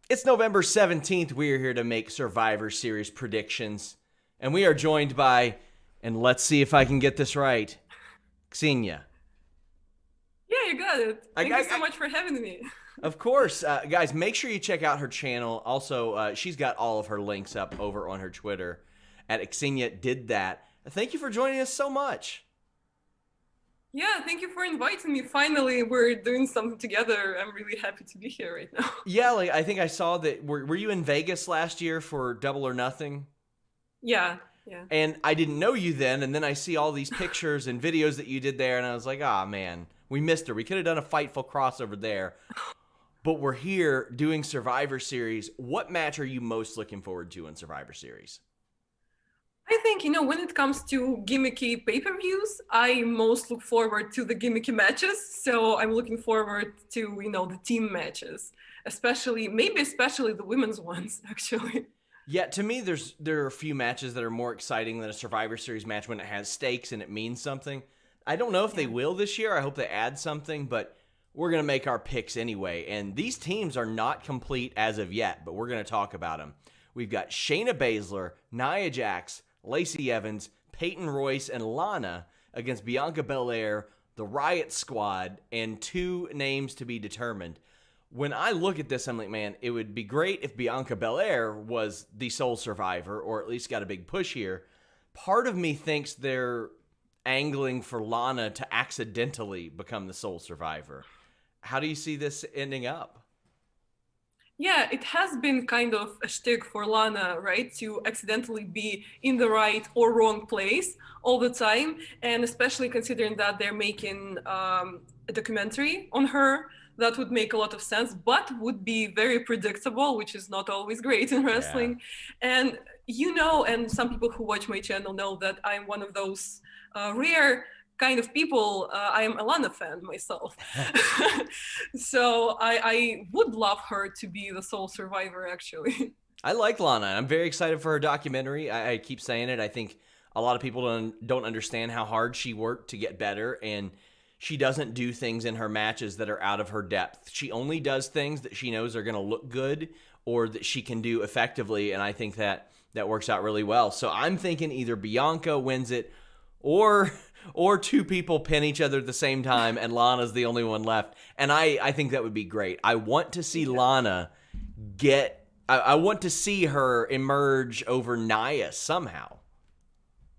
It's November 17th. We are here to make Survivor Series predictions. And we are joined by, and let's see if I can get this right, Xenia. Yeah, you got it. Thank you so much for having me. Of course. Guys, make sure you check out her channel. Also, she's got all of her links up over on her Twitter at XeniaDidThat. Thank you for joining us so much. Yeah, thank you for inviting me. Finally, we're doing something together. I'm really happy to be here right now. Yeah, like I think I saw that. Were you in Vegas last year for Double or Nothing? Yeah. And I didn't know you then, and then I see all these pictures and videos that you did there, and I was like, ah, man, we missed her. We could have done a Fightful crossover there. But we're here doing Survivor Series. What match are you most looking forward to in Survivor Series? I think, when it comes to gimmicky pay-per-views, I most look forward to the gimmicky matches. So I'm looking forward to, the team matches, especially the women's ones, actually. Yeah, to me, there are a few matches that are more exciting than a Survivor Series match when it has stakes and it means something. I don't know if they will this year. I hope they add something, but we're going to make our picks anyway. And these teams are not complete as of yet, but we're going to talk about them. We've got Shayna Baszler, Nia Jax, Lacey Evans, Peyton Royce, and Lana against Bianca Belair, the Riot Squad, and two names to be determined. When I look at this, I'm like, man, it would be great if Bianca Belair was the sole survivor, or at least got a big push here. Part of me thinks they're angling for Lana to accidentally become the sole survivor. How do you see this ending up? Yeah, it has been kind of a shtick for Lana, right? To accidentally be in the right or wrong place all the time. And especially considering that they're making a documentary on her, that would make a lot of sense, but would be very predictable, which is not always great in wrestling. Yeah. And and some people who watch my channel know that I'm one of those rare kind of people. I am a Lana fan myself. So I would love her to be the sole survivor, actually. I like Lana. I'm very excited for her documentary. I keep saying it. I think a lot of people don't understand how hard she worked to get better, and she doesn't do things in her matches that are out of her depth. She only does things that she knows are going to look good or that she can do effectively, and I think that works out really well. So I'm thinking either Bianca wins it or two people pin each other at the same time and Lana's the only one left. And I think that would be great. I want to see Lana I want to see her emerge over Nia somehow.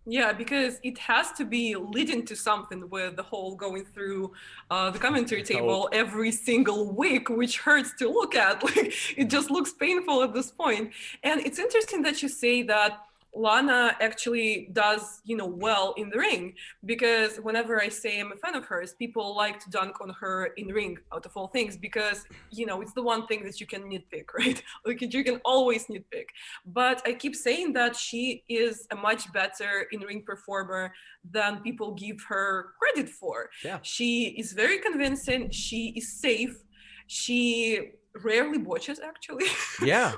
Yeah, because it has to be leading to something with the whole going through the commentary table every single week, which hurts to look at. Like, it just looks painful at this point. And it's interesting that you say that Lana actually does, well in the ring, because whenever I say I'm a fan of hers, people like to dunk on her in the ring out of all things, because, it's the one thing that you can nitpick, right? Like, you can always nitpick. But I keep saying that she is a much better in-ring performer than people give her credit for. Yeah. She is very convincing. She is safe. She rarely botches, actually. Yeah.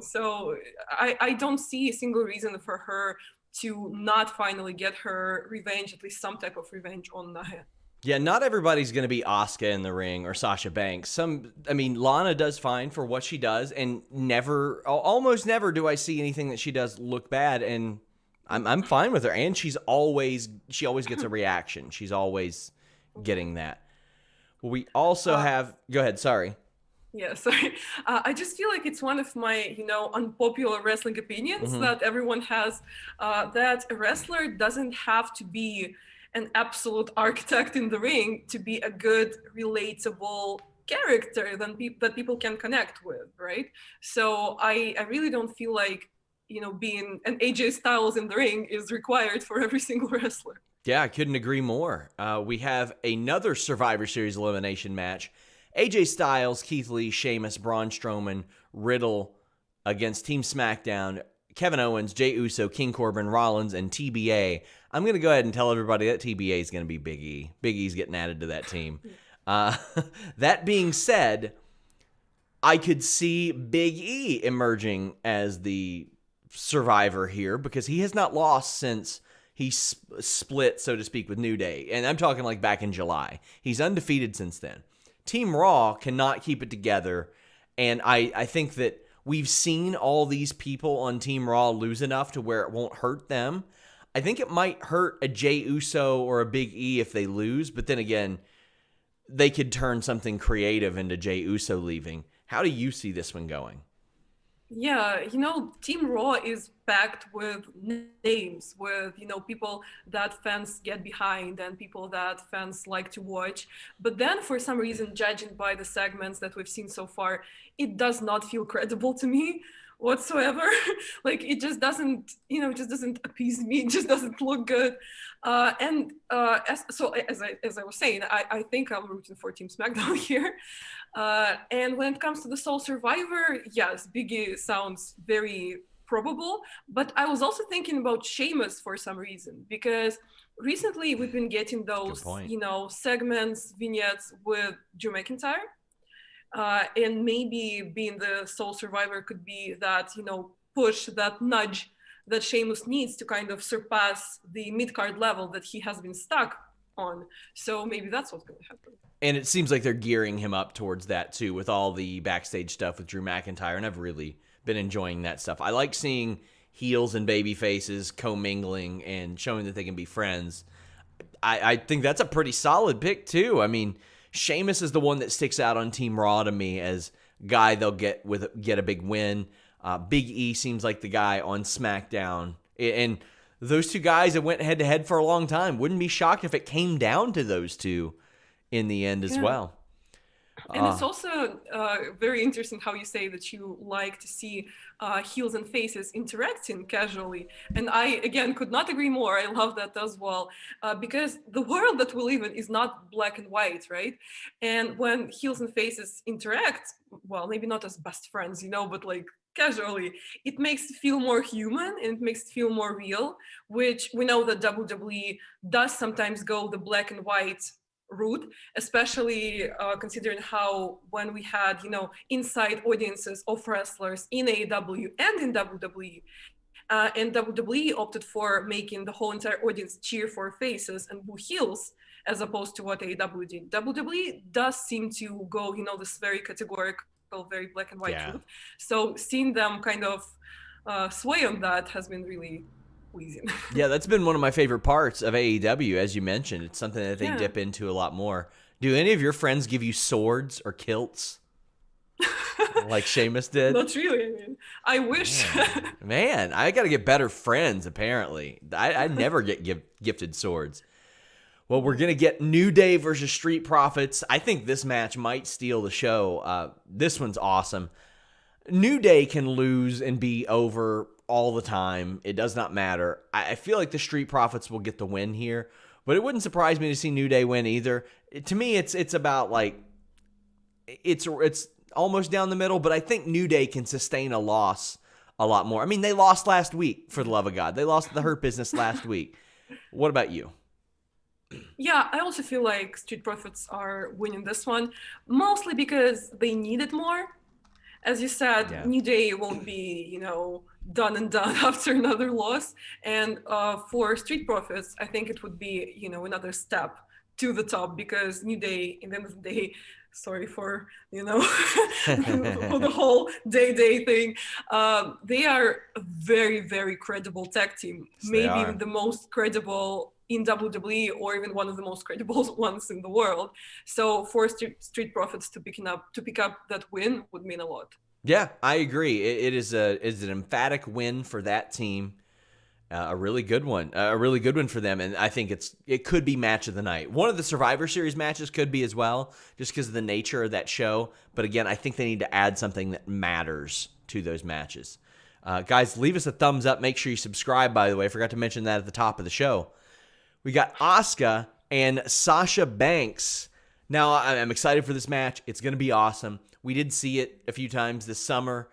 So I don't see a single reason for her to not finally get her revenge, at least some type of revenge on Nia. Yeah, not everybody's going to be Asuka in the ring or Sasha Banks. Lana does fine for what she does, and almost never do I see anything that she does look bad, and I'm fine with her. And she always gets a reaction. She's always getting that. Well, we also have. Go ahead. Sorry. Yeah, sorry. I just feel like it's one of my, unpopular wrestling opinions that everyone has, that a wrestler doesn't have to be an absolute architect in the ring to be a good, relatable character that people can connect with, right? So I really don't feel like, being an AJ Styles in the ring is required for every single wrestler. Yeah, I couldn't agree more. We have another Survivor Series elimination match. AJ Styles, Keith Lee, Sheamus, Braun Strowman, Riddle against Team SmackDown, Kevin Owens, Jey Uso, King Corbin, Rollins, and TBA. I'm going to go ahead and tell everybody that TBA is going to be Big E. Big E's getting added to that team. That being said, I could see Big E emerging as the survivor here because he has not lost since he split, so to speak, with New Day. And I'm talking like back in July. He's undefeated since then. Team Raw cannot keep it together, And I think that we've seen all these people on Team Raw lose enough to where it won't hurt them. I think it might hurt a Jey Uso or a Big E if they lose, but then again, they could turn something creative into Jey Uso leaving. How do you see this one going? Yeah, Team Raw is packed with names, with, people that fans get behind and people that fans like to watch. But then for some reason, judging by the segments that we've seen so far, it does not feel credible to me whatsoever. Like it just doesn't, it just doesn't appease me. It just doesn't look good. As I was saying, I think I'm rooting for Team SmackDown here. And when it comes to the Sole Survivor, yes, Big E sounds very probable. But I was also thinking about Sheamus for some reason, because recently we've been getting those, segments, vignettes with Drew McIntyre. And maybe being the Sole Survivor could be that, push, that nudge that Sheamus needs to kind of surpass the mid-card level that he has been stuck on. So maybe that's what's going to happen. And it seems like they're gearing him up towards that too, with all the backstage stuff with Drew McIntyre, and I've really been enjoying that stuff. I like seeing heels and baby faces commingling and showing that they can be friends. I think that's a pretty solid pick too. I mean, Sheamus is the one that sticks out on Team Raw to me as guy they'll get a big win. Big E seems like the guy on SmackDown. And those two guys that went head-to-head for a long time. Wouldn't be shocked if it came down to those two in the end as well. And it's also very interesting how you say that you like to see heels and faces interacting casually. And I, again, could not agree more. I love that as well. Because the world that we live in is not black and white, right? And when heels and faces interact, well, maybe not as best friends, but like casually, it makes it feel more human and it makes it feel more real, which we know that WWE does sometimes go the black and white route, especially considering how when we had, inside audiences of wrestlers in AEW and in WWE, and WWE opted for making the whole entire audience cheer for faces and boo heels, as opposed to what AEW did. WWE does seem to go, this very categorical, very black and white route. So seeing them kind of sway on that has been really pleasing. Yeah, that's been one of my favorite parts of AEW, as you mentioned. It's something that they dip into a lot more. Do any of your friends give you swords or kilts like Sheamus did? Not really. I mean, I wish. Man, I got to get better friends, apparently. I never get gifted swords. Well, we're going to get New Day versus Street Profits. I think this match might steal the show. This one's awesome. New Day can lose and be over all the time. It does not matter. I feel like the Street Profits will get the win here, but it wouldn't surprise me to see New Day win either. To me, it's about like it's almost down the middle, but I think New Day can sustain a loss a lot more. I mean, they lost last week, for the love of God. They lost the Hurt Business last week. What about you? Yeah, I also feel like Street Profits are winning this one, mostly because they need it more. As you said, New Day won't be, done and done after another loss. And for Street Profits, I think it would be, another step to the top, because New Day, in the end of the day, sorry for, for the whole day thing. They are a very, very credible tag team. Yes, maybe the most credible in WWE, or even one of the most credible ones in the world. So for Street Profits to pick up that win would mean a lot. Yeah, I agree. It is an emphatic win for that team. A really good one. A really good one for them. And I think it could be match of the night. One of the Survivor Series matches could be as well, just because of the nature of that show. But again, I think they need to add something that matters to those matches. Guys, leave us a thumbs up. Make sure you subscribe, by the way. I forgot to mention that at the top of the show. We got Asuka and Sasha Banks. Now, I'm excited for this match. It's going to be awesome. We did see it a few times this summer.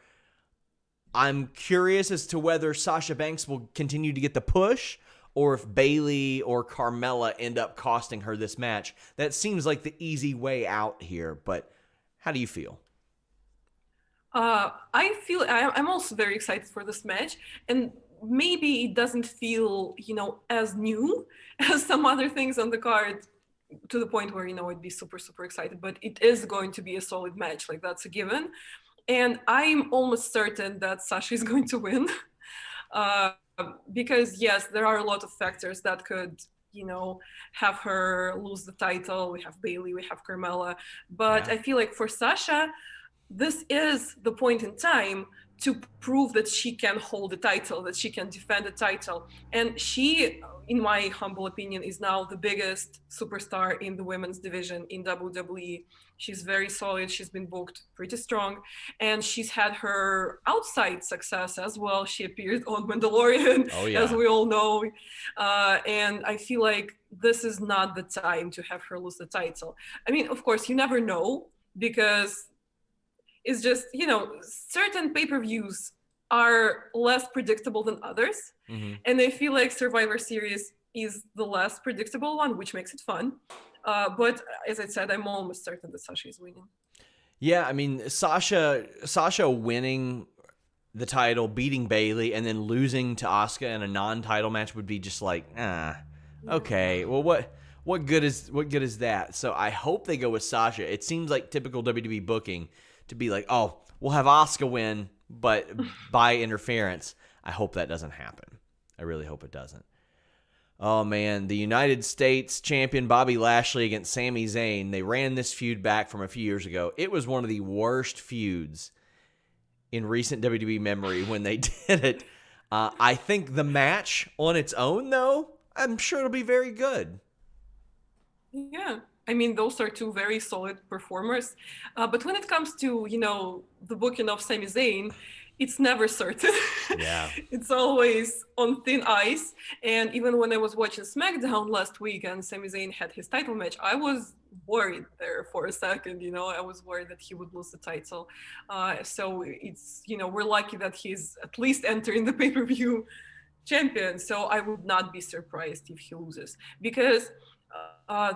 I'm curious as to whether Sasha Banks will continue to get the push, or if Bayley or Carmella end up costing her this match. That seems like the easy way out here, but how do you feel? I'm also very excited for this match, and maybe it doesn't feel, as new as some other things on the card, to the point where, I'd be super, super excited, but it is going to be a solid match. Like, that's a given. And I'm almost certain that Sasha is going to win. Because yes, there are a lot of factors that could, have her lose the title. We have Bayley, we have Carmella, but I feel like for Sasha, this is the point in time to prove that she can hold the title, that she can defend the title. And she, in my humble opinion, is now the biggest superstar in the women's division in WWE. She's very solid. She's been booked pretty strong. And she's had her outside success as well. She appeared on Mandalorian, as we all know. And I feel like this is not the time to have her lose the title. I mean, of course, you never know, because it's just, certain pay-per-views are less predictable than others. And I feel like Survivor Series is the less predictable one, which makes it fun. But as I said, I'm almost certain that Sasha is winning. Yeah, I mean, Sasha winning the title, beating Bayley, and then losing to Asuka in a non-title match would be just like, okay. Well, what good is that? So I hope they go with Sasha. It seems like typical WWE booking to be like, oh, we'll have Asuka win, but by interference. I hope that doesn't happen. I really hope it doesn't. Oh, man, the United States champion Bobby Lashley against Sami Zayn. They ran this feud back from a few years ago. It was one of the worst feuds in recent WWE memory when they did it. I think the match on its own, though, I'm sure it'll be very good. Yeah. I mean, those are two very solid performers. But when it comes to, the booking of Sami Zayn, it's never certain. Yeah. It's always on thin ice. And even when I was watching SmackDown last week and Sami Zayn had his title match, I was worried there for a second. I was worried that he would lose the title. So it's, we're lucky that he's at least entering the pay-per-view champion. So I would not be surprised if he loses, because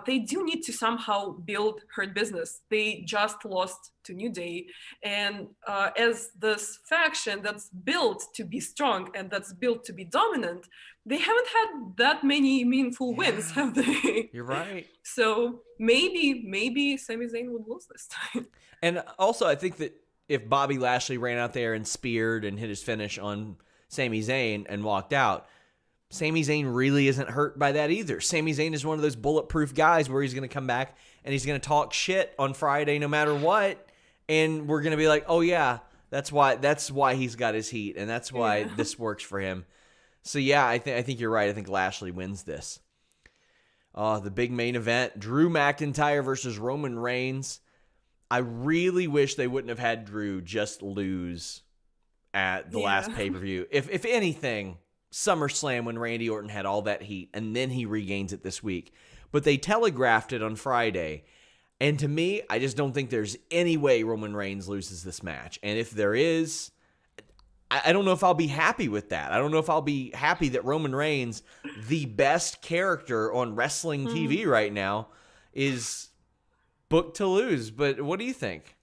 they do need to somehow build Hurt Business. They just lost to New Day. And as this faction that's built to be strong and that's built to be dominant, they haven't had that many meaningful wins, have they? You're right. So maybe Sami Zayn would lose this time. And also, I think that if Bobby Lashley ran out there and speared and hit his finish on Sami Zayn and walked out, Sami Zayn really isn't hurt by that either. Sami Zayn is one of those bulletproof guys where he's going to come back and he's going to talk shit on Friday no matter what, and we're going to be like, oh yeah, that's why he's got his heat, and that's why this works for him. So yeah, I think you're right. I think Lashley wins this. The big main event, Drew McIntyre versus Roman Reigns. I really wish they wouldn't have had Drew just lose at the last pay-per-view. If anything, SummerSlam when Randy Orton had all that heat, and then he regains it this week. But they telegraphed it on Friday, and to me, I just don't think there's any way Roman Reigns loses this match. And if there is, I don't know if I'll be happy with that. I don't know if I'll be happy that Roman Reigns, the best character on wrestling TV right now, is booked to lose. But what do you think?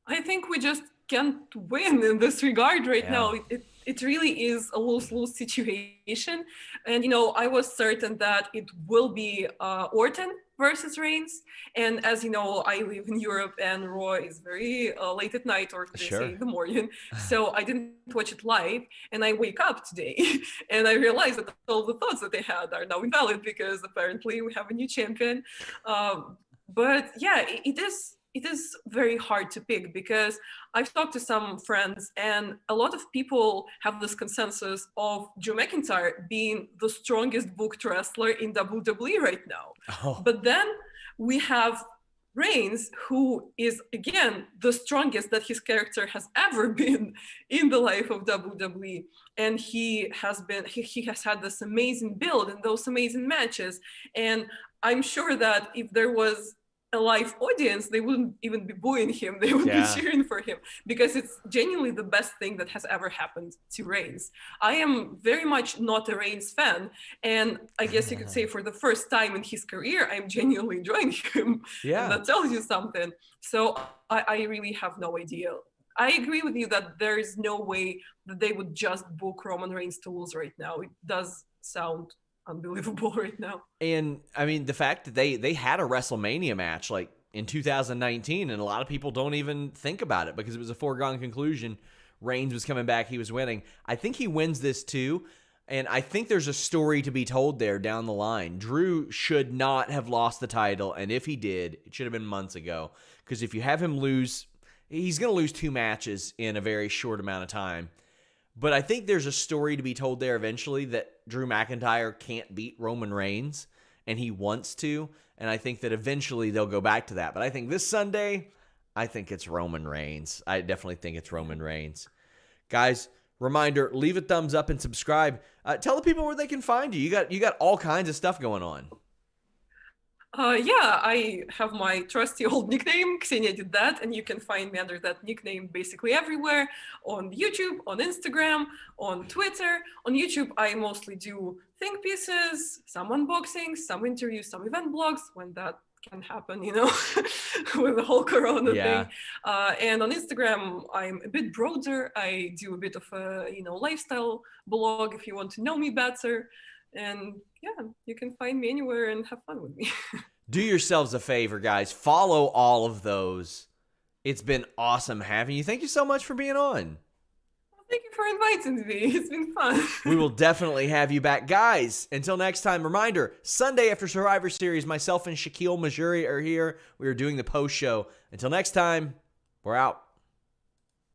I think we just can't win in this regard right now. It really is a lose-lose situation. And, I was certain that it will be Orton versus Reigns. And as you know, I live in Europe and Raw is very late at night, or could I say in the morning. So I didn't watch it live. And I wake up today and I realized that all the thoughts that I had are now invalid, because apparently we have a new champion. But yeah, it is very hard to pick, because I've talked to some friends and a lot of people have this consensus of Drew McIntyre being the strongest booked wrestler in WWE right now. But then we have Reigns, who is, again, the strongest that his character has ever been in the life of WWE. And he has had this amazing build and those amazing matches. And I'm sure that if there was a live audience, they wouldn't even be booing him. They would be cheering for him, because it's genuinely the best thing that has ever happened to Reigns. I am very much not a Reigns fan, and I guess you could say for the first time in his career, I'm genuinely enjoying him. And that tells you something. So I really have no idea. I agree with you that there is no way that they would just book Roman Reigns to lose right now. It does sound unbelievable right now. And I mean, the fact that they had a WrestleMania match like in 2019, and a lot of people don't even think about it because it was a foregone conclusion. Reigns was coming back. He was winning. I think he wins this too, and I think there's a story to be told there down the line. Drew should not have lost the title, and if he did, it should have been months ago, because if you have him lose, he's going to lose 2 matches in a very short amount of time. But I think there's a story to be told there eventually that Drew McIntyre can't beat Roman Reigns, and he wants to, and I think that eventually they'll go back to that. But I think this Sunday, I think it's Roman Reigns. I definitely think it's Roman Reigns. Guys, reminder, leave a thumbs up and subscribe. Tell the people where they can find you. You got all kinds of stuff going on. Yeah, I have my trusty old nickname, XeniaDidThat, and you can find me under that nickname basically everywhere, on YouTube, on Instagram, on Twitter. On YouTube, I mostly do think pieces, some unboxings, some interviews, some event blogs, when that can happen, with the whole Corona thing. And on Instagram, I'm a bit broader. I do a bit of a, lifestyle blog if you want to know me better. And yeah, you can find me anywhere and have fun with me. Do yourselves a favor, guys. Follow all of those. It's been awesome having you. Thank you so much for being on. Well, thank you for inviting me. It's been fun. We will definitely have you back. Guys, until next time, reminder, Sunday after Survivor Series, myself and Shaquille Majuri are here. We are doing the post show. Until next time, we're out.